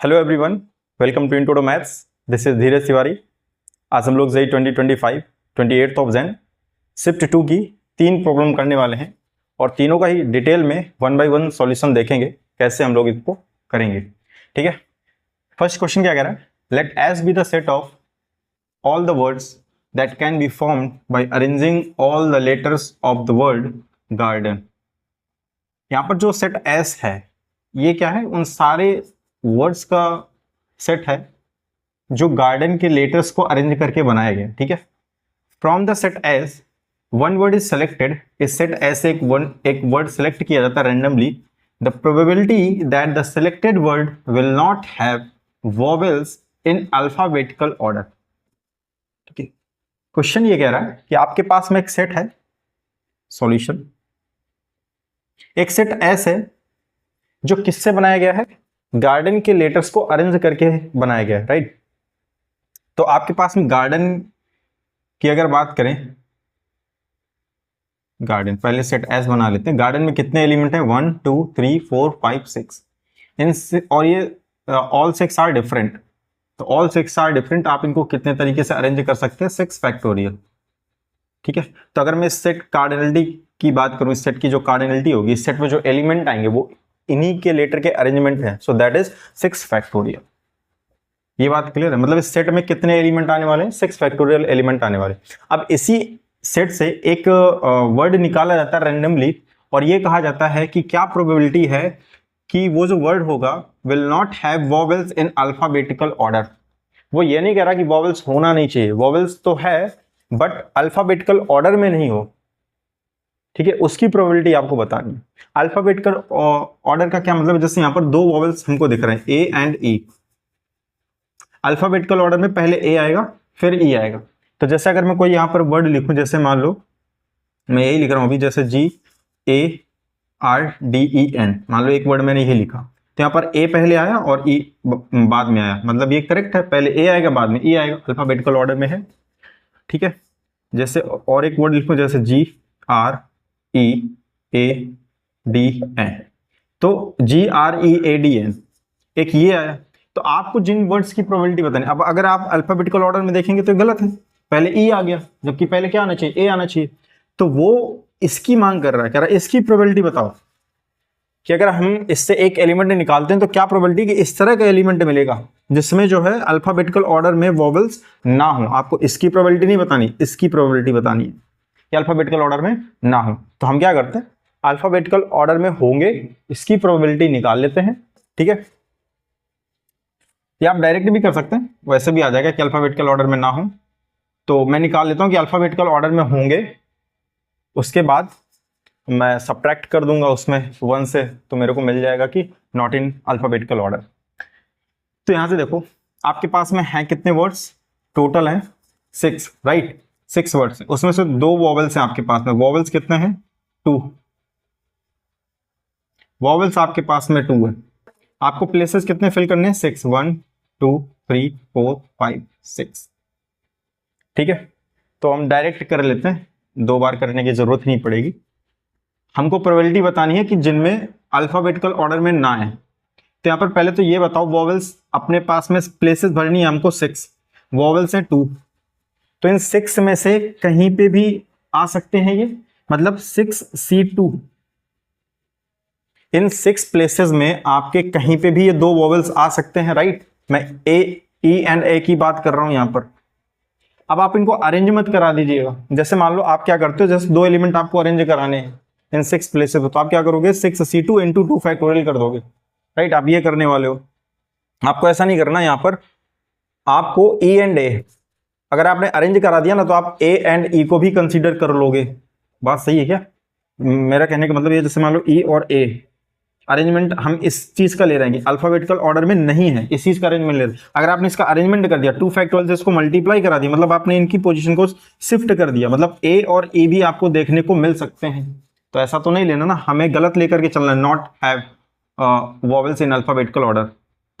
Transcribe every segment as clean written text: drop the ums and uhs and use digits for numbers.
Hello everyone, welcome to intro to maths. This is Dheeraj Tiwari. आज हम लोग जेई 2025 28 ऑफ जैन शिफ्ट 2 की 3 प्रॉब्लम करने वाले हैं और तीनों का ही डिटेल में 1 बाय 1 सॉल्यूशन देखेंगे कैसे हम लोग इसको करेंगे। ठीक है, फर्स्ट क्वेश्चन क्या कह रहा है? Let S be the set of all the words that can be formed by arranging all the letters of the word garden. यहाँ पर जो सेट एस है ये क्या है? उन सारे वर्ड्स का सेट है जो गार्डन के लेटर्स को अरेंज करके बनाया गया। ठीक है, from the set S one word is selected. इस सेट एस से एक वर्ड सेलेक्ट किया जाता है randomly. The probability that the selected word will not have vowels in alphabetical order. ठीक है, क्वेश्चन ये कह रहा है कि आपके पास में एक सेट है, सॉल्यूशन, एक सेट एस है जो किससे बनाया गया है? गार्डन के लेटर्स को अरेंज करके बनाया गया है, राइट। तो आपके पास में गार्डन की अगर बात करें, गार्डन पहले सेट एस बना लेते हैं। गार्डन में कितने एलिमेंट हैं? 1 2 3 4 5 6 और ये ऑल 6 आर डिफरेंट। तो ऑल 6 आर डिफरेंट, आप इनको कितने तरीके से अरेंज कर सकते हैं? 6 फैक्टोरियल। ठीक है, तो अगर मैं इस सेट कार्डिनलिटी की बात करूं, इस सेट की जो कार्डिनलिटी होगी, इस सेट में जो एलिमेंट आएंगे वो इन्हीं के लेटर के अरेंजमेंट है। So that is 6 factorial. ये बात क्लियर है? मतलब इस सेट में कितने एलिमेंट आने वाले हैं? 6 फैक्टोरियल एलिमेंट आने वाले। अब इसी सेट से एक वर्ड निकाला जाता है रैंडमली और ये कहा जाता है कि क्या प्रोबेबिलिटी है कि वो जो वर्ड होगा will not have vowels in alphabetical order. वो ये नहीं कह रहा कि वॉवेल्स होना नहीं चाहिए, वॉवेल्स तो है बट अल्फाबेटिकल ऑर्डर में नहीं हो। ठीक है, उसकी प्रोबेबिलिटी आपको बतानी है। अल्फाबेटिकल ऑर्डर का क्या मतलब है? जैसे यहां पर 2 वॉवेल्स हमको दिख रहे हैं, A and E. Alphabetical order में पहले ए आएगा फिर ई आएगा। तो जैसे अगर मैं कोई यहां पर वर्ड लिखूं, जैसे मान लो मैं यही लिख रहा हूं अभी, जैसे GARDEN, मान लो एक वर्ड मैंने यही लिखा, तो यहां पर ए पहले आया और ई बाद में आया, मतलब ये करेक्ट है। पहले ए आएगा बाद में ई आएगा, अल्फाबेटिकल ऑर्डर में है। ठीक है, जैसे और एक वर्ड लिखूं, जैसे GREADN, तो GREADN एक ये आया। तो आपको जिन वर्ड्स की प्रोबेबिलिटी बतानी। अब अगर आप अल्फाबेटिकल ऑर्डर में देखेंगे तो गलत है, पहले ई आ गया जबकि पहले क्या आना चाहिए? ए आना चाहिए। तो वो इसकी मांग कर रहा है, कह रहा है इसकी प्रोबेबिलिटी बताओ कि अगर हम इससे एक एलिमेंट निकालते हैं तो क्या प्रोबेबिलिटी कि इस तरह का एलिमेंट मिलेगा जिसमें जो है अल्फाबेटिकल ऑर्डर में वॉवेल्स ना हो। आपको इसकी प्रोबेबिलिटी नहीं बतानी, इसकी प्रोबेबिलिटी बतानी है कि अल्फाबेटिकल ऑर्डर में ना हो। तो हम क्या करते हैं? अल्फाबेटिकल ऑर्डर में होंगे इसकी प्रोबेबिलिटी निकाल लेते हैं। ठीक है, या आप डायरेक्ट भी कर सकते हैं, वैसे भी आ जाएगा कि अल्फाबेटिकल ऑर्डर में ना हो। तो मैं निकाल लेता हूं कि अल्फाबेटिकल ऑर्डर में होंगे, उसके बाद मैं सब्ट्रैक्ट कर दूंगा उसमें 1 से, तो मेरे को मिल जाएगा कि नॉट इन अल्फाबेटिकल ऑर्डर। तो यहां से देखो आपके पास में है कितने वर्ड्स? टोटल है 6, राइट। 6 वर्ड्स हैं, उसमें से 2 वॉवेल्स हैं आपके पास में। वॉवेल्स कितने हैं? 2 वॉवेल्स आपके पास में 2 है। आपको प्लेसेस कितने फिल करने हैं? 6, 1 2 3 4 5 6। ठीक है, तो हम डायरेक्ट कर लेते हैं, 2 बार करने की जरूरत नहीं पड़ेगी। हमको प्रोबेबिलिटी बतानी है कि जिनमें अल्फाबेटिकल ऑर्डर में ना है। तो यहां पर पहले तो ये बताओ, वॉवेल्स अपने पास में प्लेसेस भरनी है हमको 6, वॉवेल्स हैं 2, तो इन 6 में से कहीं पे भी आ सकते हैं ये, मतलब 6C2। इन 6 प्लेसेस में आपके कहीं पे भी ये 2 वॉवेल्स आ सकते हैं, राइट। मैं ई एंड ए की बात कर रहा हूं यहां पर। अब आप इनको अरेंज मत करा दीजिएगा। जैसे मान लो आप क्या करते हो, जैसे 2 एलिमेंट आपको अरेंज कराने हैं इन 6 प्लेसेस, तो आप क्या करोगे? 6C2 इंटू 2 फैक्टोरियल कर दोगे, राइट। आप ये करने वाले हो। आपको ऐसा नहीं करना, यहां पर आपको ई एंड ए, अगर आपने अरेंज करा दिया ना तो आप ए एंड ई को भी कंसीडर कर लोगे। बात सही है क्या? मेरा कहने का मतलब ये, जैसे मान लो ई और ए अरेंजमेंट हम इस चीज का ले रहे हैं कि अल्फाबेटिकल ऑर्डर में नहीं है, इस चीज का अरेंजमेंट ले रहे हैं। अगर आपने इसका अरेंजमेंट कर दिया 2 फैक्टोरियल से, इसको मल्टीप्लाई करा दिया, मतलब आपने इनकी पोजीशन को शिफ्ट कर दिया, मतलब ए और ई भी आपको देखने को मिल सकते हैं। तो ऐसा तो नहीं लेना ना, हमें गलत लेकर के चलना है, not have vowels in alphabetical order.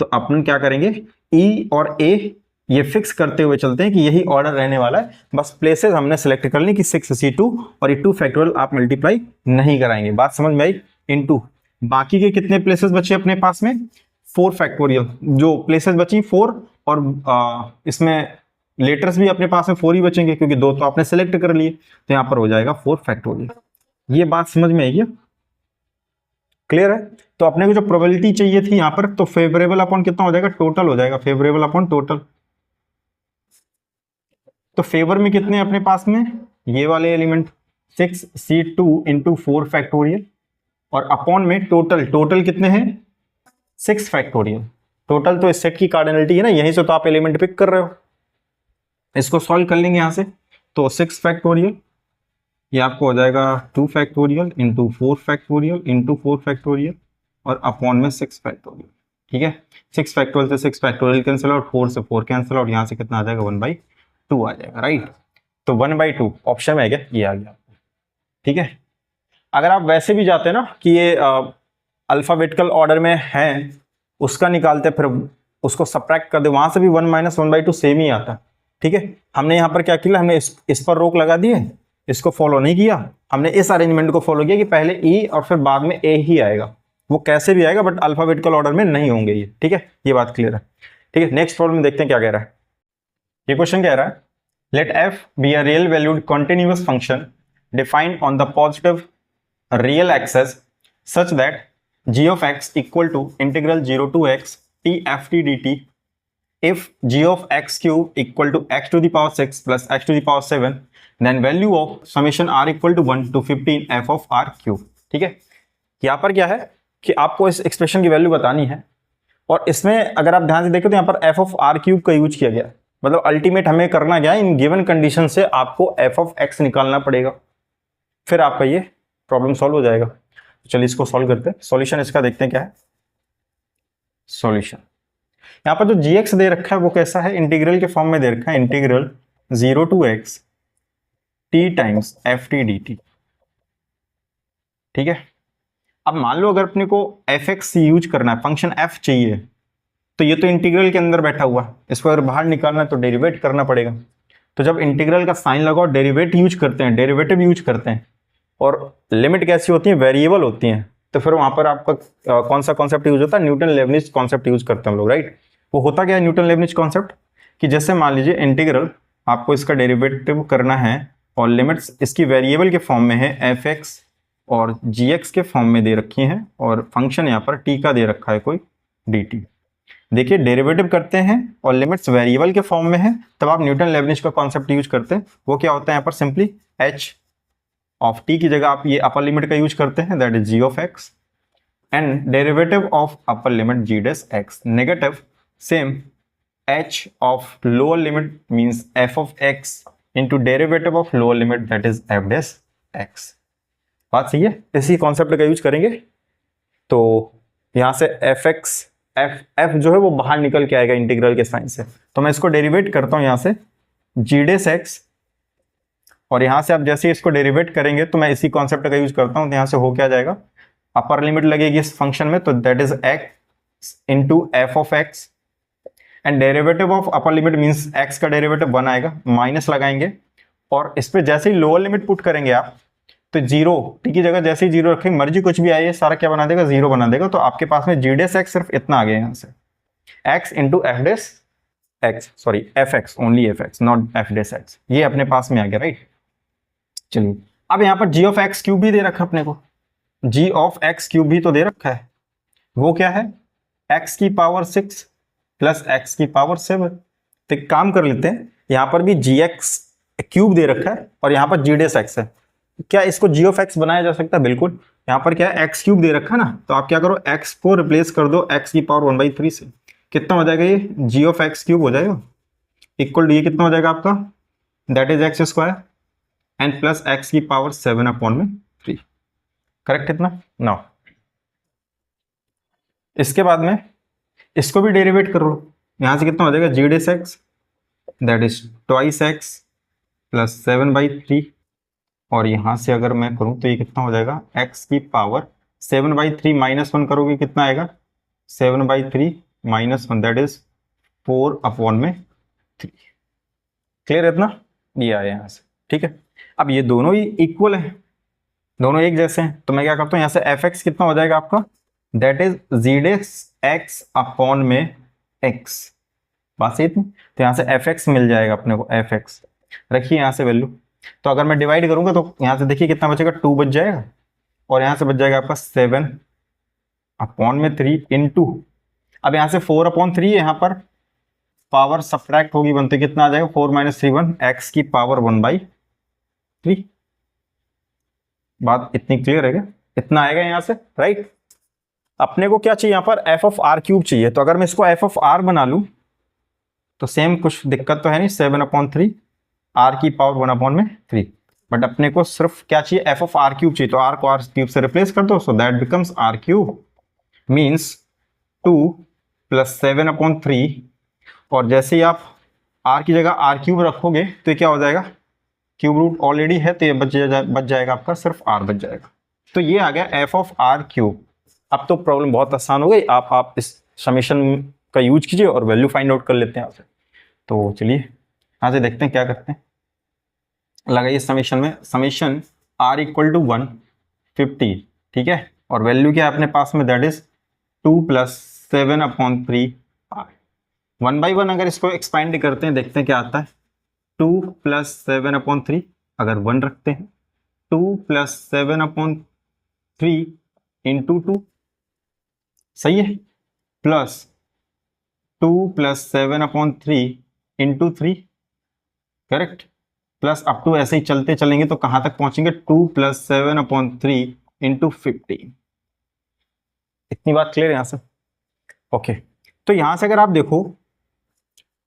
तो अपन क्या करेंगे? ई और ए ये फिक्स करते हुए चलते हैं कि यही ऑर्डर रहने वाला है। बस प्लेसेस हमने सेलेक्ट कर ली कि 6C2 और ये 2 फैक्टोरियल आप मल्टीप्लाई नहीं कराएंगे। बात समझ में आई? इनटू बाकी के कितने प्लेसेस बचे अपने पास में? 4 फैक्टोरियल, जो प्लेसेस बची 4 और इसमें लेटर्स भी अपने पास में 4 ही बचेंगे क्योंकि 2 तो आपने सेलेक्ट कर लिए, तो यहाँ पर हो जाएगा 4 फैक्टोरियल। ये बात समझ में आई क्या? क्लियर है? तो अपने को जो प्रोबेबिलिटी चाहिए थी यहाँ पर, तो फेवरेबल अपॉन कितना हो जाएगा, टोटल हो जाएगा, फेवरेबल अपॉन टोटल। तो फेवर में कितने अपने पास में, ये वाले एलिमेंट 6c2 इंटू 4 फैक्टोरियल, और अपॉन में टोटल, टोटल कितने हैं 6 फैक्टोरियल। टोटल तो इस सेट की कार्डिनलिटी है ना, यहीं से तो आप एलिमेंट पिक कर रहे हो। इसको सॉल्व कर लेंगे यहां से, तो 6 फैक्टोरियल, ये आपको हो जाएगा 2 factorial into 4 factorial into 4 factorial और अपॉन में 6 फैक्टोरियल। ठीक है, 6 फैक्टोरियल से 6 फैक्टोरियल कैंसिल आउट, 4 से 4 कैंसिल आउट, यहाँ से कितना आ जाएगा 1/2 आ जाएगा, राइट। तो 1/2 ऑप्शन में है क्या, ये आ गया। ठीक है, अगर आप वैसे भी जाते हैं ना कि ये अल्फाबेटिकल ऑर्डर में है, उसका निकालते फिर उसको सब्ट्रैक्ट कर दे, वहां से भी 1 - 1/2 सेम ही आता। ठीक है, हमने यहाँ पर क्या किया, हमने इस पर रोक लगा दिए, इसको फॉलो नहीं किया, हमने इस अरेंजमेंट को फॉलो किया कि पहले ई और फिर बाद में ए ही आएगा। वो कैसे भी आएगा बट अल्फाबेटिकल ऑर्डर में नहीं होंगे ये। ठीक है, ये बात क्लियर है। ठीक है, नेक्स्ट प्रॉब्लम देखते हैं क्या कह रहा है। ये क्वेश्चन कह रहा है, let f be a real valued continuous function defined on the positive real axis such that g of x equal to integral 0 to x t f t dt if g of x cube equal to x to the power 6 plus x to the power 7 then value of summation r equal to 1 to 15 f of r cube। ठीक है, यहाँ पर क्या है कि आपको इस expression की वैल्यू बतानी है, और इसमें अगर आप ध्यान से देखो तो यहाँ पर f of r क्यूब का यूज किया गया, मतलब अल्टीमेट हमें करना क्या है, इन गिवन कंडीशन से आपको f of x निकालना पड़ेगा, फिर आपका ये प्रॉब्लम सॉल्व हो जाएगा। चलिए इसको सॉल्व करते हैं, सॉल्यूशन इसका देखते हैं क्या है। सॉल्यूशन यहां पर जो gx दे रखा है वो कैसा है, इंटीग्रल के फॉर्म में दे रखा है, integral 0 to x t times F T D T. ठीक है, अब मान लो अगर अपने को fx यूज करना है, फंक्शन f चाहिए, तो ये तो इंटीग्रल के अंदर बैठा हुआ, इसको अगर बाहर निकालना है तो डेरिवेट करना पड़ेगा। तो जब इंटीग्रल का साइन लगाओ, डेरिवेट यूज करते हैं, डेरिवेटिव यूज करते हैं, और लिमिट कैसी होती है, वेरिएबल होती हैं, तो फिर वहां पर आपका कौन सा कॉन्सेप्ट यूज होता है, न्यूटन लेबनिज कॉन्सेप्ट यूज करते हैं हम लोग, राइट। वो होता क्या है न्यूटन लेबनिज कॉन्सेप्ट, कि जैसे मान लीजिए इंटीग्रल आपको इसका डेरिवेटिव करना है और लिमिट्स इसकी वेरिएबल के फॉर्म में है, एफ एक्स और जी एक्स के फॉर्म में दे रखी हैं, और फंक्शन यहाँ पर टी का दे रखा है कोई डी टी। देखिए डेरिवेटिव करते हैं और लिमिट्स वेरिएबल के फॉर्म में है, तब आप न्यूटन लेबनिज का कॉन्सेप्ट यूज करते हैं। वो क्या होता है यहाँ पर, सिंपली एच ऑफ टी की जगह आप ये अपर लिमिट का यूज करते हैं, that is g of x, and derivative of upper limit g dash x, negative same h of lower limit means f of x into derivative of lower limit that is f dash x. बात सही है, इसी concept का use करेंगे। तो यहां से F x F जो है वो बाहर निकल के आएगा इंटीग्रल के साइन से, तो मैं इसको डेरिवेट करता हूं यहां से जी डैश एक्स, और यहां से आप जैसे इसको डेरिवेट करेंगे तो मैं इसी कॉन्सेप्ट का यूज करता हूं, तो यहां से हो क्या जाएगा, अपर लिमिट लगेगी इस फंक्शन में, तो that is x into F of x, and derivative of upper limit means x का डेरिवेटिव 1 आएगा, माइनस लगाएंगे, और इस पे जैसे ही लोअर लिमिट पुट करेंगे आप, तो जीरो टी की जगह जैसे ही जीरो रखेंगे, मर्जी कुछ भी आए सारा क्या बना देगा, जीरो बना देगा। तो आपके पास में जी डैश एक्स सिर्फ इतना आ गया यहाँ से, x into F dash x, sorry F x, only F x not F dash x, ये अपने पास में आ गया, राइट। चलिए अब यहाँ पर जी ऑफ एक्स क्यूब भी दे रखा है अपने को, जी ऑफ एक्स क्यूब भी तो दे रखा है, वो क्या है, एक्स की पावर 6 प्लस एक्स की पावर 7। तो एक काम कर लेते हैं, यहाँ पर भी जी एक्स क्यूब दे रखा है और यहाँ पर जी डैश एक्स है, क्या इसको जी ऑफ एक्स बनाया जा सकता है, बिल्कुल। यहाँ पर क्या है, एक्स क्यूब दे रखा है ना, तो आप क्या करो, एक्स को रिप्लेस कर दो एक्स की पावर 1/3 से, कितना हो जाएगा, ये जी ऑफ एक्स क्यूब हो जाएगा, इक्वल टू ये कितना हो जाएगा आपका, that is x square and plus x की पावर 7/3, करेक्ट इतना। नाउ इसके बाद में इसको भी डेरिवेट कर लो, यहां से कितना हो जाएगा, g dash x that is twice x plus 7/3, और यहां से अगर मैं करूं तो ये कितना हो जाएगा, एक्स की पावर 7/3 -1 करोगे कितना आएगा, 7/3 -1 दैट इज 4/3। क्लियर है इतना, ये आया यहां से। ठीक है, अब ये दोनों ही इक्वल है, दोनों एक जैसे हैं, तो मैं क्या करता हूं, यहां से एफ एक्स कितना हो जाएगा आपका, that is g dash x upon में x, बात सही थी। तो यहाँ से fx मिल जाएगा अपने को, fx रखिए यहाँ से वैल्यू। तो अगर मैं डिवाइड करूंगा तो यहाँ से देखिए कितना बचेगा, 2 बच जाएगा, और यहाँ से बच जाएगा आपका 7 अपॉन में 3 इंटू, अब यहाँ से 4 अपॉन 3 यहाँ पर पावर सब्ट्रैक्ट होगी, बनते कितना आ जाएगा, 4 माइनस 3 1, x की पावर 1/3। बात इतनी क्लियर है क्या, इतना आएगा यहाँ से, राइट। अपने को क्या चाहिए यहाँ पर, एफ ऑफ आर क्यूब चाहिए। तो अगर मैं इसको एफ ऑफ आर बना लूं तो सेम, कुछ दिक्कत तो है नहीं, 7/3 आर की पावर 1/3, बट अपने को सिर्फ क्या चाहिए, एफ ऑफ आर क्यूब चाहिए। तो आर को आर क्यूब से रिप्लेस कर दो, so that becomes r cube means 2 + 7/3, और जैसे ही आप आर की जगह आर क्यूब रखोगे तो ये क्या हो जाएगा, क्यूब रूट ऑलरेडी है तो ये बच जाएगा आपका, सिर्फ आर बच जाएगा। तो ये आ गया एफ ऑफ आर क्यूब। अब तो प्रॉब्लम बहुत आसान हो गई, आप इस समेशन का यूज कीजिए और वैल्यू फाइंड आउट कर लेते हैं आपसे। तो चलिए यहाँ से देखते हैं क्या करते हैं। लगाइए समेशन में, समेशन r = 150, ठीक है, और वैल्यू क्या है अपने पास में, दैट इज 2 + 7/3 r। 1 by 1 अगर इसको एक्सपांड करते हैं, देखते हैं क्या आता है, 2 + 7/3, अगर 1 रखते हैं, 2 + 7/3 इंटू 2, सही है, plus 2 + 7/3 into 3, correct, plus up to ऐसे ही चलते चलेंगे तो कहां तक पहुंचेंगे, 2 + 7/3 इंटू 50। इतनी बात क्लियर है यहां से, ओके। तो यहां से अगर आप देखो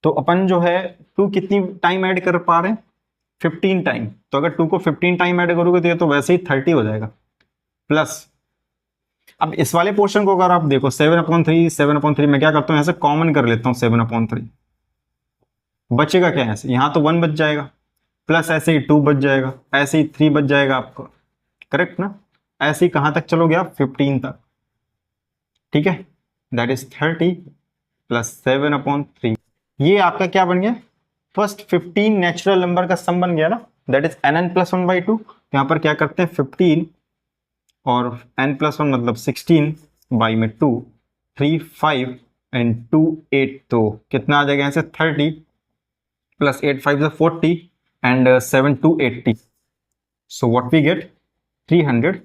तो अपन जो है 2 कितनी टाइम ऐड कर पा रहे हैं, 15 टाइम। तो अगर 2 को 15 टाइम ऐड करोगे तो ये तो वैसे ही 30 हो जाएगा, प्लस अब इस वाले पोर्शन को अगर आप देखो 7/3 में क्या करता हूं, यहां से कॉमन कर लेता हूं 7/3, बचेगा क्या यहां से, यहां तो 1 बच जाएगा, प्लस ऐसे ही 2 बच जाएगा, ऐसे ही 3 बच जाएगा आपको, करेक्ट ना। ऐसे ही कहां तक चलोगे आप, 15 तक, ठीक है, दैट इज 30 + 7/3। ये आपका क्या बन गया, फर्स्ट 15 नेचुरल नंबर का सम बन गया ना, दैट इज nn + 1/2। यहां पर क्या करते हैं, 15 और n + 1 मतलब 16 बाई में 2, 3 5 एंड 2 8, तो कितना आ जाएगा यहाँ से, 30 + 8 5 = 40 and 7 2 80, so what we get 300,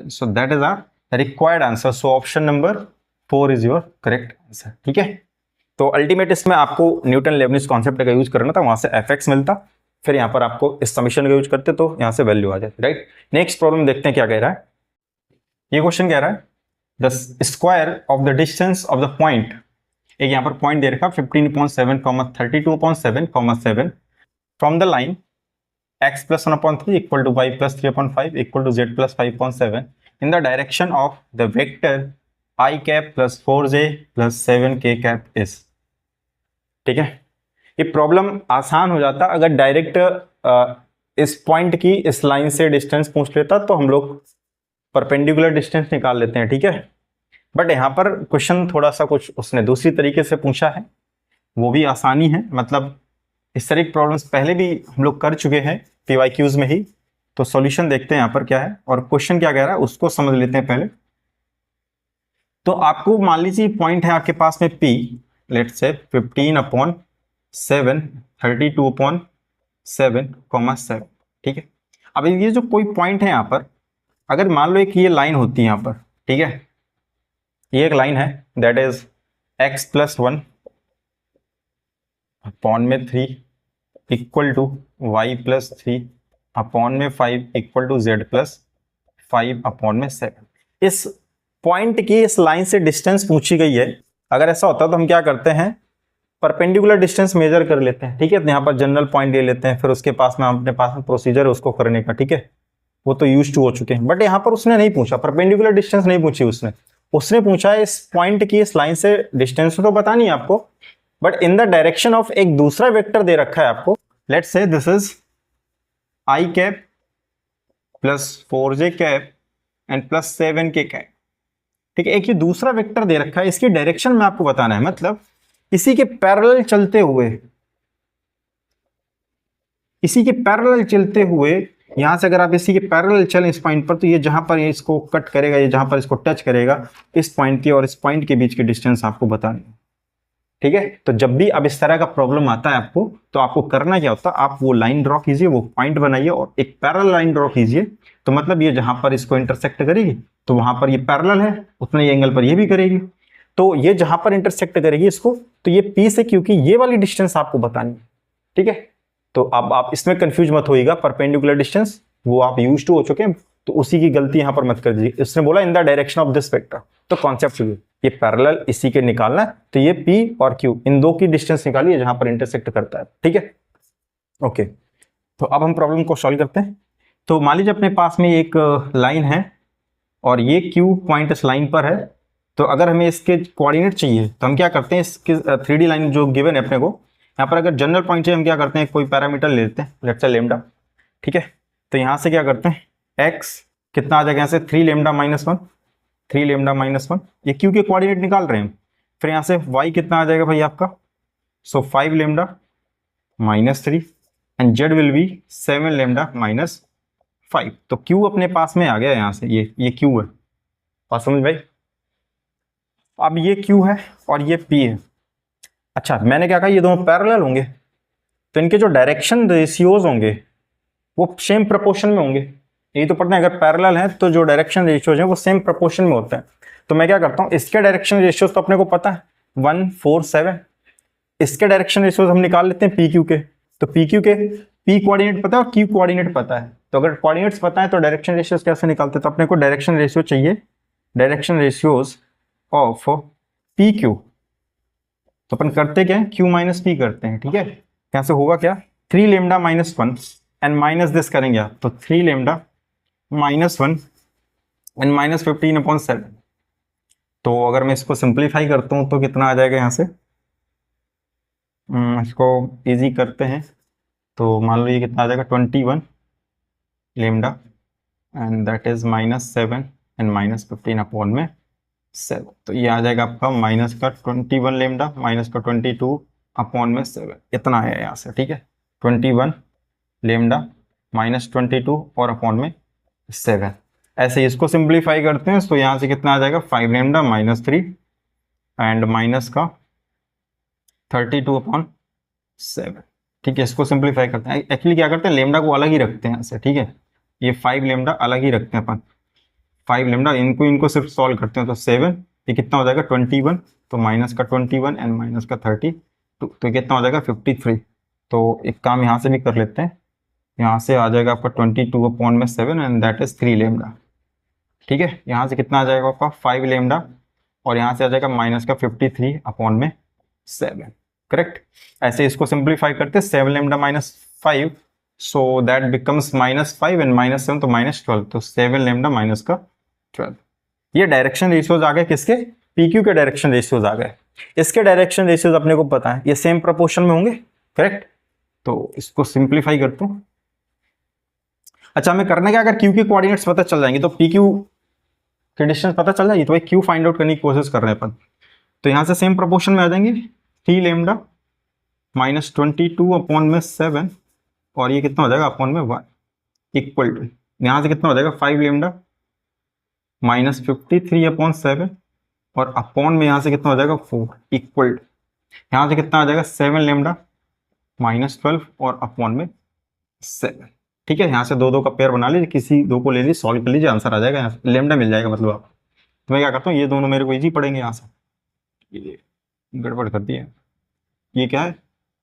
so that is our required answer, so option number 4 is your correct answer, ठीक है। तो अल्टीमेट इसमें आपको न्यूटन लेबनिज कॉन्सेप्ट का यूज करना था, वहां से fx मिलता, फिर यहाँ पर आपको इस समीशन का यूज करते तो यहाँ से वैल्यू आ जाती, राइट। नेक्स्ट प्रॉब्लम देखते हैं क्या कह रहा है। ये क्वेश्चन कह रहा है the square of the distance of the point, एक यहाँ पर पॉइंट दे रखा 15/7, 32/7, 7 from the line x + 1/3 = y + 3/5 = z + 5/7 in the direction of the vector i cap + 4j + 7k cap is, ठीक है। ये प्रॉब्लम आसान हो जाता अगर डायरेक्ट इस पॉइंट की इस लाइन से डिस्टेंस पूछ लेता, तो हम लोग परपेंडिकुलर डिस्टेंस निकाल लेते हैं, ठीक है। बट यहाँ पर क्वेश्चन थोड़ा सा कुछ उसने दूसरी तरीके से पूछा है, वो भी आसानी है, मतलब इस तरह की प्रॉब्लम्स पहले भी हम लोग कर चुके हैं PYQs में ही। तो सॉल्यूशन देखते हैं यहाँ पर क्या है और क्वेश्चन क्या कह रहा है उसको समझ लेते हैं पहले। तो आपको मान लीजिए पॉइंट है आपके पास में P, लेट्स से 15/7, 32/7, ठीक है। अब ये जो कोई पॉइंट है यहाँ पर, अगर मान लो एक ये लाइन होती है यहाँ पर, ठीक है, ये एक लाइन है that is x + 1/3 = y + 3/5 = z + 5/7। इस पॉइंट की इस लाइन से डिस्टेंस पूछी गई है। अगर ऐसा होता तो हम क्या करते हैं, परपेंडिकुलर डिस्टेंस मेजर कर लेते हैं, ठीक है। यहाँ पर जनरल पॉइंट ले लेते हैं, फिर उसके पास में अपने पास में प्रोसीजर है उसको करने का, ठीक है, वो तो यूज्ड टू हो चुके हैं। बट यहाँ पर उसने नहीं पूछा, परपेंडिकुलर डिस्टेंस नहीं पूछी उसने पूछा है इस पॉइंट की इस लाइन से डिस्टेंस तो पता नहीं आपको, but in the direction of एक दूसरा वेक्टर दे रखा है आपको, let's say this is i cap + 4j cap and + 7k cap, ठीक है। एक ये दूसरा वेक्टर दे रखा है, इसकी डायरेक्शन में आपको बताना है, मतलब इसी के पैरेलल चलते हुए यहाँ से अगर आप इसी के पैरेलल चलें इस पॉइंट पर, तो ये जहाँ पर ये इसको कट करेगा, ये जहाँ पर इसको टच करेगा, इस पॉइंट की और इस पॉइंट के बीच की डिस्टेंस आपको बतानी है। ठीक है, तो जब भी अब इस तरह का प्रॉब्लम आता है आपको, तो आपको करना क्या होता है, आप वो लाइन ड्रॉ कीजिए, वो पॉइंट बनाइए और एक पैरेलल लाइन ड्रॉ कीजिए। तो मतलब ये जहां पर इसको इंटरसेक्ट करेगी, तो वहां पर ये पैरेलल है, उतने एंगल पर ये भी करेगी। तो ये जहां पर इंटरसेक्ट करेगी इसको, तो ये पी से क्यू की ये वाली डिस्टेंस आपको बतानी है। ठीक है, तो अब आप इसमें कंफ्यूज मत होइएगा, परपेंडिकुलर डिस्टेंस वो आप यूज टू हो चुके हैं, तो उसी की गलती यहां पर मत कर दीजिए। इसने बोला in the direction of this vector, तो कॉन्सेप्ट ये पैरेलल इसी के निकालना है, तो ये P और Q इन दो की डिस्टेंस निकालिए जहां पर इंटरसेक्ट करता है। ठीक है, ओके। तो अब हम प्रॉब्लम को सॉल्व करते हैं। तो मान लीजिए अपने पास में एक लाइन है और ये Q पॉइंट इस लाइन पर है। तो अगर हमें इसके कोऑर्डिनेट चाहिए तो हम क्या करते हैं, इसके 3D लाइन जो गिवन है अपने को, यहाँ पर अगर जनरल पॉइंट चाहिए हम क्या करते हैं, कोई पैरामीटर ले लेते हैं, लेट्स से लैम्डा। ठीक है, तो यहाँ से क्या करते हैं, x कितना आ जाएगा यहाँ से 3 लैम्डा माइनस 1, 3 लैम्डा माइनस 1, ये Q के कोऑर्डिनेट निकाल रहे हैं। फिर यहाँ से y कितना आ जाएगा भाई आपका, सो 5 lambda minus 3 and z will be 7 lambda minus 5। तो Q अपने पास में आ गया यहाँ से, ये Q है, बात समझ भाई। अब ये Q है और ये P है। अच्छा, मैंने क्या कहा, ये दोनों पैरेलल होंगे, तो इनके जो डायरेक्शन रेशियोज होंगे वो सेम प्रोपोर्शन में होंगे। यही तो पढ़ना है, अगर पैरेलल है तो जो डायरेक्शन रेशियोज हैं वो सेम प्रोपोर्शन में होते हैं। तो मैं क्या करता हूँ, इसके डायरेक्शन रेशियोज तो अपने को पता है 1 4 7, इसके डायरेक्शन रेशियोज हम निकाल लेते हैं पी क्यू के। तो पी क्यू के पी कोऑर्डिनेट पता है और क्यू कोऑर्डिनेट पता है, तो अगर कोऑर्डिनेट्स पता है तो डायरेक्शन रेशियोज कैसे निकालते हैं, तो अपने को डायरेक्शन रेशियो चाहिए, direction ratios of P Q. तो अपन करते क्या है, क्यू माइनस पी करते हैं। ठीक है, यहाँ से होगा क्या, 3 lambda minus 1 and minus this करेंगे आप, तो 3 लैम्डा माइनस 1 एंड माइनस 15/7। तो अगर मैं इसको सिंप्लीफाई करता हूँ तो कितना आ जाएगा यहाँ से, इसको इजी करते हैं तो मान लो ये कितना आ जाएगा 21 lambda and that is -7 and -15/7। तो ये आ जाएगा आपका माइनस का 21 लैम्डा माइनस का 22/7, इतना है यहाँ से। ठीक है, 21 लैम्डा माइनस 22 और /7। ऐसे ही इसको सिंप्लीफाई करते हैं तो यहाँ से कितना आ जाएगा 5 लैम्डा माइनस 3 एंड माइनस का 32/7। ठीक है, इसको सिंप्लीफाई करते हैं, एक्चुअली क्या करते हैं, लैम्डा को अलग ही रखते हैं ऐसे। ठीक है, ये 5 लैम्डा अलग ही रखते हैं अपन, 5 लैम्डा इनको सिर्फ सॉल्व करते हैं, तो 7, ये कितना हो जाएगा 21, तो माइनस का 21 एंड माइनस का 32, तो कितना हो जाएगा 53। तो एक काम यहाँ से भी कर लेते हैं, यहाँ से आ जाएगा आपका 22/7 एंड दैट इज 3 लैम्डा। ठीक है, यहाँ से कितना आ जाएगा आपका 5 लैम्डा और यहाँ से आ जाएगा माइनस का 53/7। करेक्ट, ऐसे इसको सिंप्लीफाई करते हैं, 7 lambda minus 5, so that becomes -5 and -7 तो -12, तो 7 लैम्डा माइनस का 12। ये डायरेक्शन रेशियोज आ गए किसके, PQ के डायरेक्शन रेशियोज आ गए। इसके डायरेक्शन रेशियोज अपने को पता है, ये सेम प्रोपोर्शन में होंगे। करेक्ट, तो इसको सिंप्लीफाई करता हूँ। अच्छा, हमें करना क्या, अगर Q के कोऑर्डिनेट्स पता चल जाएंगे तो PQ की डिस्टेंस पता चल जाएगी, तो भाई Q फाइंड आउट करने की कोशिश कर रहे हैं अपन। तो यहाँ से सेम प्रोपोर्शन में आ जाएंगे, 3 लैम्डा माइनस 22/7 और ये कितना हो जाएगा /1 इक्वल टू, यहाँ से कितना हो जाएगा 5 लैम्डा माइनस 53/7 और अपॉन में यहाँ से कितना हो जाएगा 4 इक्वल टू, यहाँ से कितना आ जाएगा 7 लैम्डा माइनस 12 और /7। ठीक है, यहाँ से दो का पेयर बना लीजिए, किसी दो को ले लीजिए, सॉल्व कर लीजिए, आंसर आ जाएगा, यहाँ से लैम्डा मिल जाएगा मतलब आप। तो मैं क्या करता हूँ, ये दोनों मेरे को इजी पड़ेंगे, यहाँ से ये गड़बड़ कर दिया, ये क्या है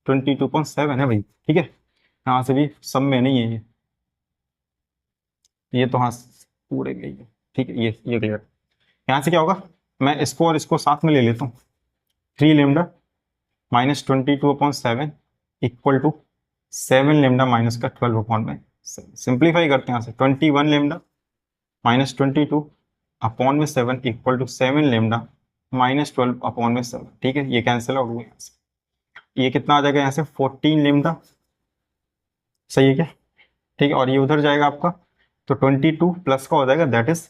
22/7 है भाई। ठीक है, यहाँ से भी सब में नहीं है ये तो हाँ पूरे में ही है। ठीक है, ये क्लियर। यहाँ से क्या होगा, मैं इसको और इसको साथ में ले लेता हूँ, 3 lambda minus 22/7 equal to 7 lambda minus का 12/7। सिंप्लीफाई करते हैं यहाँ से, 21 lambda minus 22/7 equal to 7 lambda minus 12/7। ठीक है, ये कैंसिल आउट हुआ यहाँ से, ये कितना आ जाएगा यहाँ से 14 लैम्डा, सही है क्या। ठीक है, और ये उधर जाएगा आपका, तो 22 प्लस का हो जाएगा दैट इज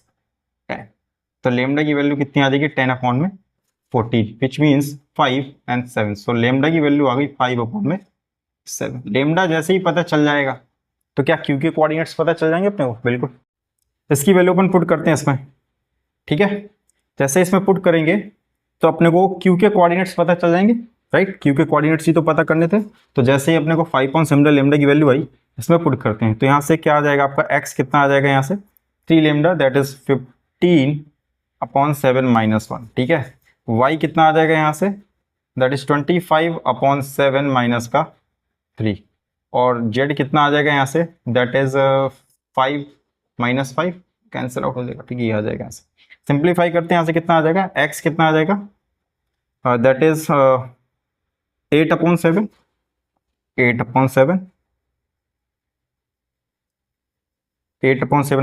10। तो लैम्डा की वैल्यू कितनी आ जाएगी 10/14 which means 5 and 7। So lambda की वैल्यू आ गई 5/7। लैम्डा जैसे ही पता चल जाएगा तो क्या क्यू के कोऑर्डिनेट्स पता चल जाएंगे अपने को? बिल्कुल। इसकी वैल्यू अपन पुट करते हैं इसमें, ठीक है। जैसे इसमें पुट करेंगे तो अपने को क्यू के कोऑर्डिनेट्स पता चल जाएंगे, राइट। क्यू के कोऑर्डिनेट्स ही तो पता करने थे। तो जैसे ही अपने को 5 ऑन सिमिलर लेमडा की वैल्यू आई, इसमें पुट करते हैं, तो यहाँ से क्या आ जाएगा आपका x कितना आ जाएगा यहाँ से 3 लेमडा, दैट इज 15/7 - 1, ठीक है। y कितना आ जाएगा यहाँ से, दैट इज 25/7 - 3, और z कितना आ जाएगा यहाँ से, दैट इज 5 - 5 कैंसिल आउट हो जाएगा, ठीक है, ये आ जाएगा यहाँ से। सिंप्लीफाई करते हैं, यहाँ से कितना आ जाएगा, x कितना आ जाएगा, दैट इज 8/7, 8/7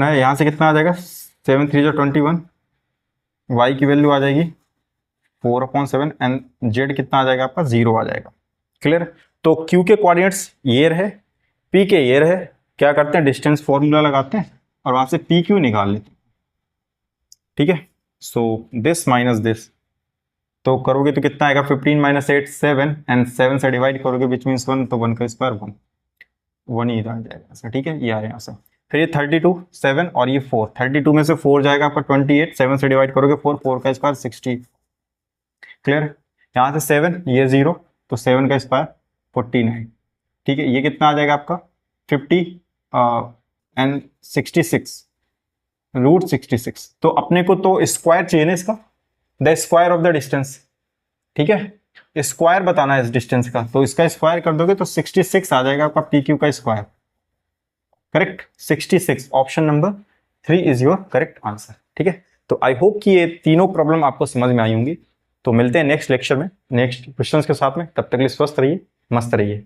है। यहाँ से कितना आ जाएगा, 7 3 21, y की वैल्यू आ जाएगी 4/7 एंड z कितना आ जाएगा आपका 0 आ जाएगा। क्लियर। तो q के कोऑर्डिनेट्स ये रहे, p के ये रहे, क्या करते हैं डिस्टेंस फॉर्मूला लगाते हैं और वहां से p q निकाल लेते हैं, ठीक है। सो दिस माइनस दिस, तो करोगे तो कितना आएगा 15 - 8 7 एंड 7 से डिवाइड करोगे विच मीन्स 1, तो 1 का स्क्वायर 1 ही आ जाएगा, ठीक है, ये आ रहा है यहाँ से। फिर ये 32 7 और ये 4, 32 में से 4 जाएगा आपका 28, 7 से डिवाइड करोगे 4, 4 का स्क्वायर 60। क्लियर। यहाँ से 7, ये 0, तो 7 का स्क्वायर 49, ठीक है। ये कितना आ जाएगा आपका 50 एंड 66 √66। तो अपने को तो स्क्वायर चाहिए ना इसका, the square of the distance, ठीक है, स्क्वायर बताना है इस डिस्टेंस का, तो इसका स्क्वायर कर दोगे तो 66 आ जाएगा आपका पी क्यू का square, correct. 66, option number 3 is your correct answer, ठीक है। तो आई होप कि ये तीनों प्रॉब्लम आपको समझ में आई होंगी। तो मिलते हैं नेक्स्ट लेक्चर में नेक्स्ट क्वेश्चंस के साथ में, तब तक के लिए स्वस्थ रहिए, मस्त रहिए।